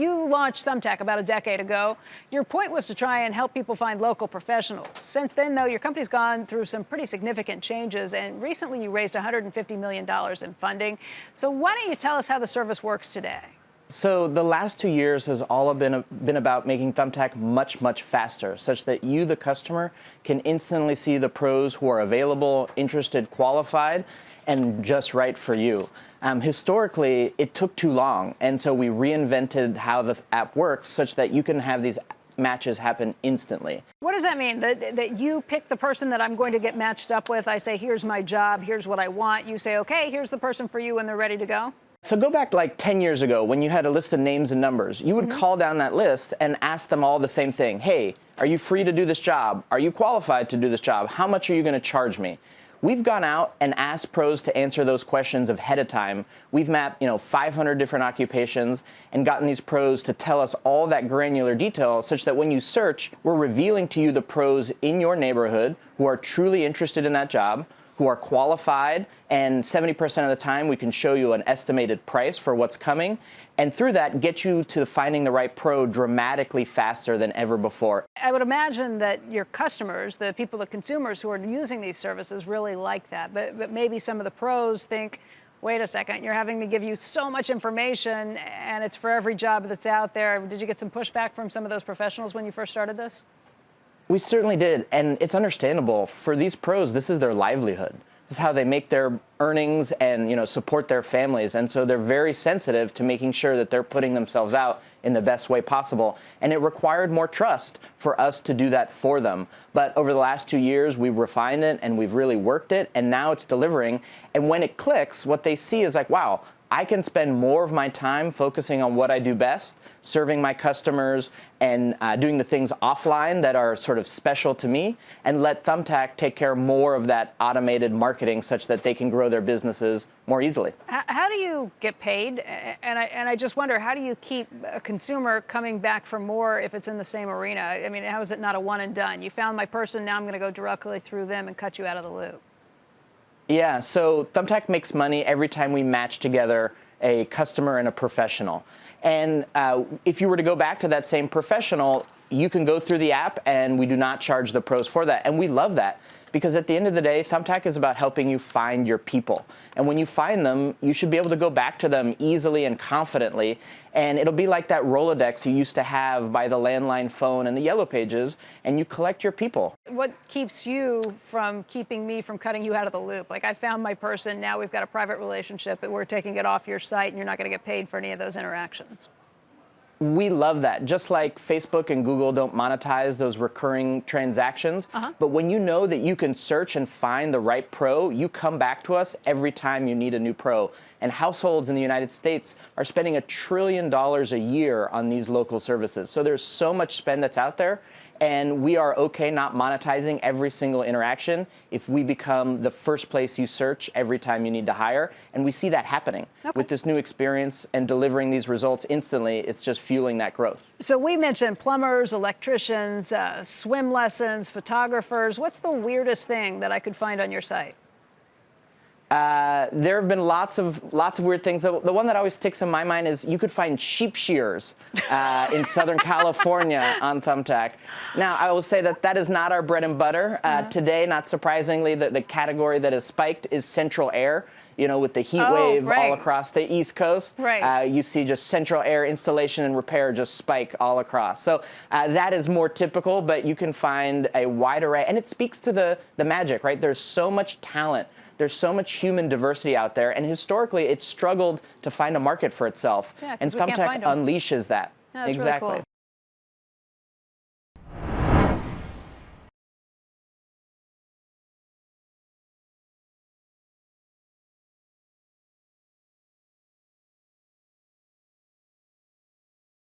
You launched Thumbtack about a decade ago. Your point was to try and help people find local professionals. Since then, though, your company's gone through some pretty significant changes, and recently you raised $150 million in funding. So why don't you tell us how the service works today? So the last 2 years has all been about making Thumbtack much faster, such that you, the customer, can instantly see the pros who are available, interested, qualified, and just right for you. Historically, it took too long, and so we reinvented how the app works such that you can have these matches happen instantly. What does that mean? That you pick the person that I'm going to get matched up with? I say, here's my job, here's what I want. You say, okay, here's the person for you, and they're ready to go? So go back like 10 years ago when you had a list of names and numbers. You would call down that list and ask them all the same thing. Hey, are you free to do this job? Are you qualified to do this job? How much are you going to charge me? We've gone out and asked pros to answer those questions ahead of time. We've mapped, 500 different occupations and gotten these pros to tell us all that granular detail such that when you search, we're revealing to you the pros in your neighborhood who are truly interested in that job, who are qualified, and 70% of the time we can show you an estimated price for what's coming, and through that get you to finding the right pro dramatically faster than ever before. I would imagine that your customers, the people, the consumers who are using these services really like that, but maybe some of the pros think, wait a second, you're having me give you so much information and it's for every job that's out there. Did you get some pushback from some of those professionals when you first started this? We certainly did, and it's understandable. For these pros, this is their livelihood. This is how they make their earnings and support their families, and so they're very sensitive to making sure that they're putting themselves out in the best way possible. And it required more trust for us to do that for them. But over the last 2 years, we've refined it and we've really worked it, and now it's delivering. And when it clicks, what they see is like, wow, I can spend more of my time focusing on what I do best, serving my customers and doing the things offline that are sort of special to me, and let Thumbtack take care more of that automated marketing such that they can grow their businesses more easily. How do you get paid? And I just wonder, how do you keep a consumer coming back for more if it's in the same arena? I mean, how is it not a one and done? You found my person, now I'm going to go directly through them and cut you out of the loop. Yeah, so Thumbtack makes money every time we match together a customer and a professional. And if you were to go back to that same professional, you can go through the app and we do not charge the pros for that. And we love that because at the end of the day, Thumbtack is about helping you find your people. And when you find them, you should be able to go back to them easily and confidently. And it'll be like that Rolodex you used to have by the landline phone and the yellow pages, and you collect your people. What keeps you from keeping me from cutting you out of the loop? Like, I found my person, now we've got a private relationship, but we're taking it off your site and you're not going to get paid for any of those interactions. We love that. Just like Facebook and Google don't monetize those recurring transactions, but when you know that you can search and find the right pro, you come back to us every time you need a new pro. And households in the United States are spending $1 trillion a year on these local services. So there's so much spend that's out there, and we are okay not monetizing every single interaction if we become the first place you search every time you need to hire. And we see that happening. With this new experience and delivering these results instantly, it's just fueling that growth. So we mentioned plumbers, electricians, swim lessons, photographers. What's the weirdest thing that I could find on your site? There have been lots of weird things. The one that always sticks in my mind is you could find sheep shears in Southern California on Thumbtack. Now, I will say that that is not our bread and butter. Today, not surprisingly, the category that has spiked is central air. With the heat wave all across the East Coast, you see just central air installation and repair just spike all across. So that is more typical, but you can find a wide array, and it speaks to the magic, right? There's so much talent. There's so much human diversity out there, and historically, it's struggled to find a market for itself. Yeah, and Thumbtack unleashes that. Yeah, that's really cool.